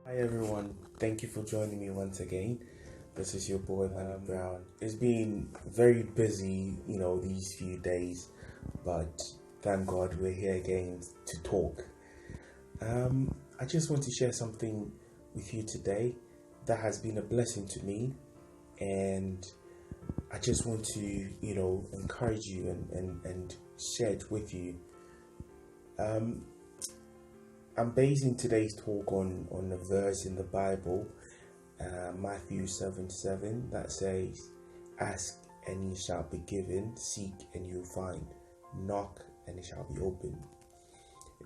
Hi everyone, thank you for joining me once again. This is your boy Manny Brown. It's been very busy, these few days, but thank God we're here again to talk. I just want to share something with you today that has been a blessing to me, and I just want to, encourage you and share it with you. I'm basing today's talk on a verse in the Bible, Matthew 7:7, that says, "Ask and ye shall be given, seek and you'll find, knock and it shall be opened."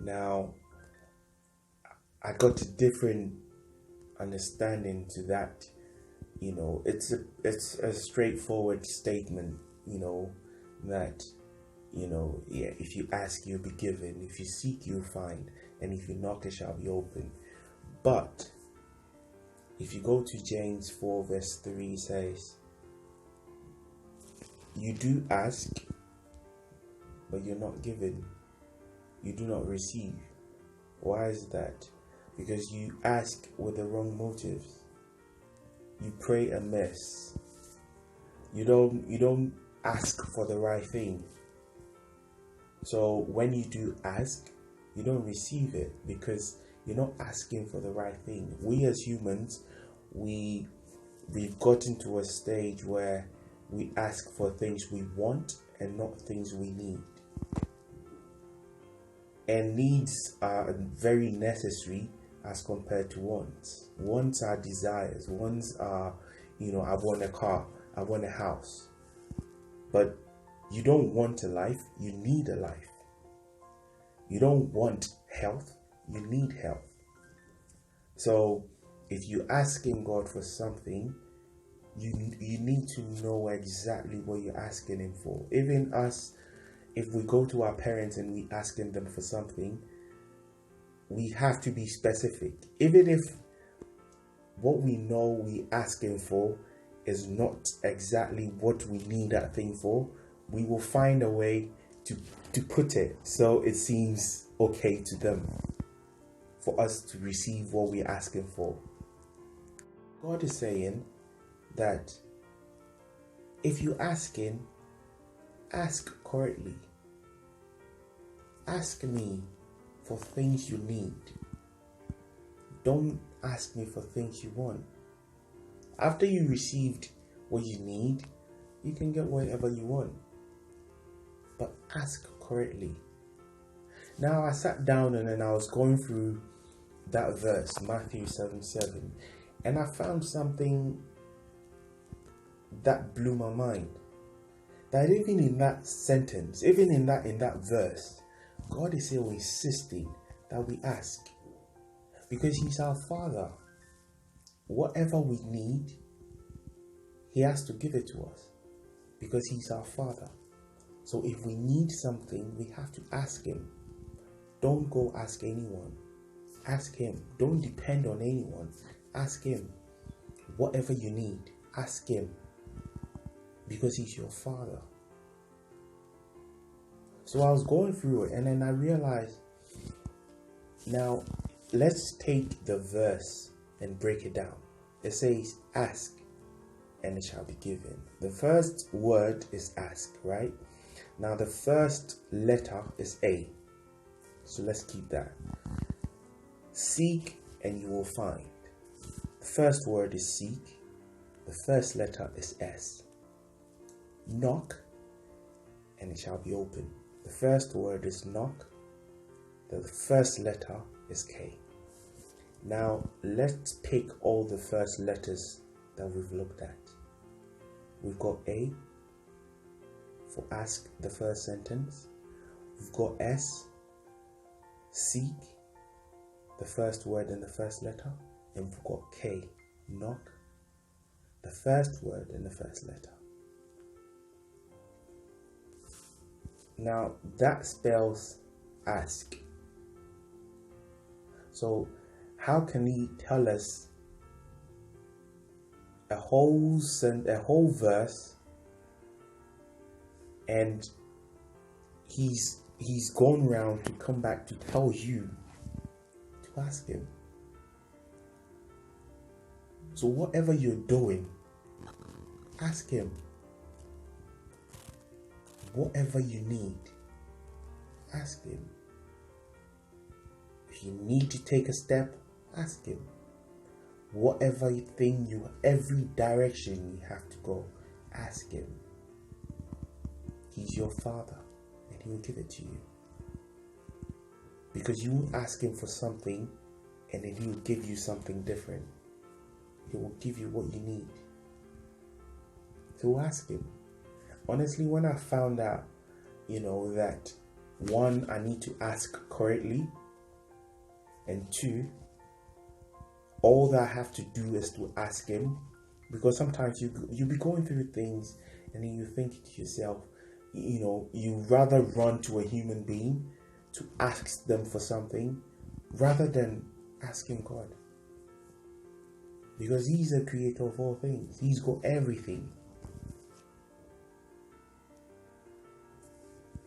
Now, I got a different understanding to that. It's a straightforward statement. That if you ask, you'll be given. If you seek, you'll find. And if you knock, it shall be open. But if you go to James 4 verse 3, it says, "You do ask, but you're not given. You do not receive." Why is that? Because you ask with the wrong motives. You pray amiss. You don't ask for the right thing. So when you do ask, you don't receive it because you're not asking for the right thing. We as humans, we've gotten to a stage where we ask for things we want and not things we need. And needs are very necessary as compared to wants. Wants are desires. Wants are, I want a car, I want a house. But you don't want a life, you need a life. You don't want health, you need health. So if you're asking God for something, you need to know exactly what you're asking Him for. Even us, if we go to our parents and we asking them for something, we have to be specific. Even if what we know we asking for is not exactly what we need that thing for, we will find a way to put it so it seems okay to them, for us to receive what we're asking for. God is saying that if you're asking, ask correctly. Ask me for things you need. Don't ask me for things you want. After you received what you need, you can get whatever you want. But ask correctly. Now I sat down and then I was going through that verse, Matthew 7:7, and I found something that blew my mind. That even in that sentence, even in that verse, God is still insisting that we ask. Because He's our Father. Whatever we need, He has to give it to us. Because He's our Father. So if we need something, we have to ask Him. Don't go ask anyone. Ask Him. Don't depend on anyone. Ask Him. Whatever you need, ask Him. Because He's your Father. So I was going through it and then I realized, now let's take the verse and break it down. It says, "Ask and it shall be given." The first word is ask, right? Now the first letter is A. So let's keep that. Seek and you will find. The first word is seek. The first letter is S. Knock and it shall be open. The first word is knock. The first letter is K. Now let's pick all the first letters that we've looked at. We've got A for ask, the first sentence. We've got S, seek, the first word in the first letter. And we've got K, knock, the first word in the first letter. Now that spells ask. So how can He tell us a whole verse, and he's gone round to come back to tell you to ask Him? So whatever you're doing, ask Him. Whatever you need, ask Him. If you need to take a step, ask Him. Whatever every direction you have to go, ask Him. He's your Father, and He will give it to you. Because you will ask Him for something, and then He will give you something different. He will give you what you need. So ask Him. Honestly, when I found out, that one, I need to ask correctly, and two, all that I have to do is to ask Him. Because sometimes you'll be going through things, and then you think to yourself, you rather run to a human being to ask them for something rather than asking God. Because He's the creator of all things. He's got everything.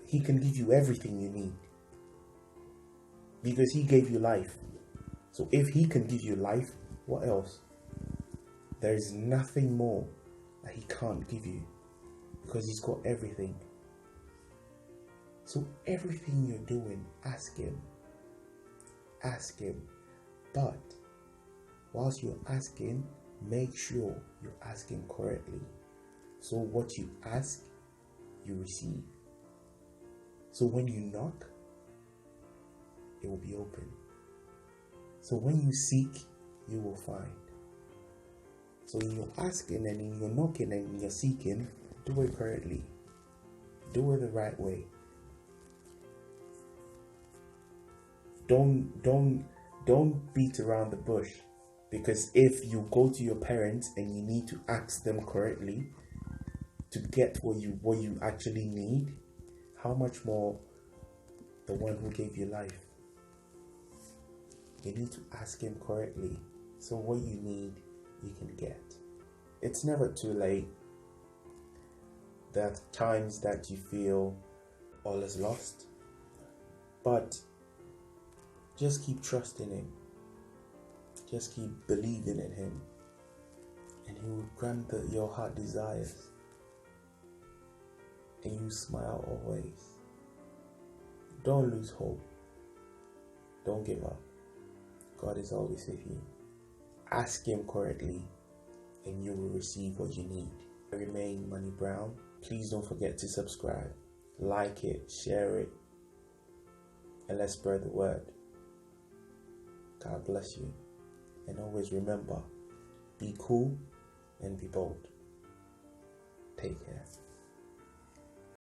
He can give you everything you need. Because He gave you life. So if He can give you life, what else? There is nothing more that He can't give you. Because He's got everything. So everything you're doing, ask Him. Ask Him. But whilst you're asking, make sure you're asking correctly. So what you ask, you receive. So when you knock, it will be open. So when you seek, you will find. So in your asking and in your knocking and in your seeking, do it correctly. Do it the right way. Don't beat around the bush. Because if you go to your parents and you need to ask them correctly to get what you actually need, how much more the one who gave you life? You need to ask Him correctly. So what you need, you can get. It's never too late. There are times that you feel all is lost. But just keep trusting Him. Just keep believing in Him. And He will grant your heart desires. And you smile always. Don't lose hope. Don't give up. God is always with you. Ask Him correctly, and you will receive what you need. I remain Money Brown. Please don't forget to subscribe, like it, share it, and let's spread the word. God bless you. And always remember, be cool and be bold. Take care.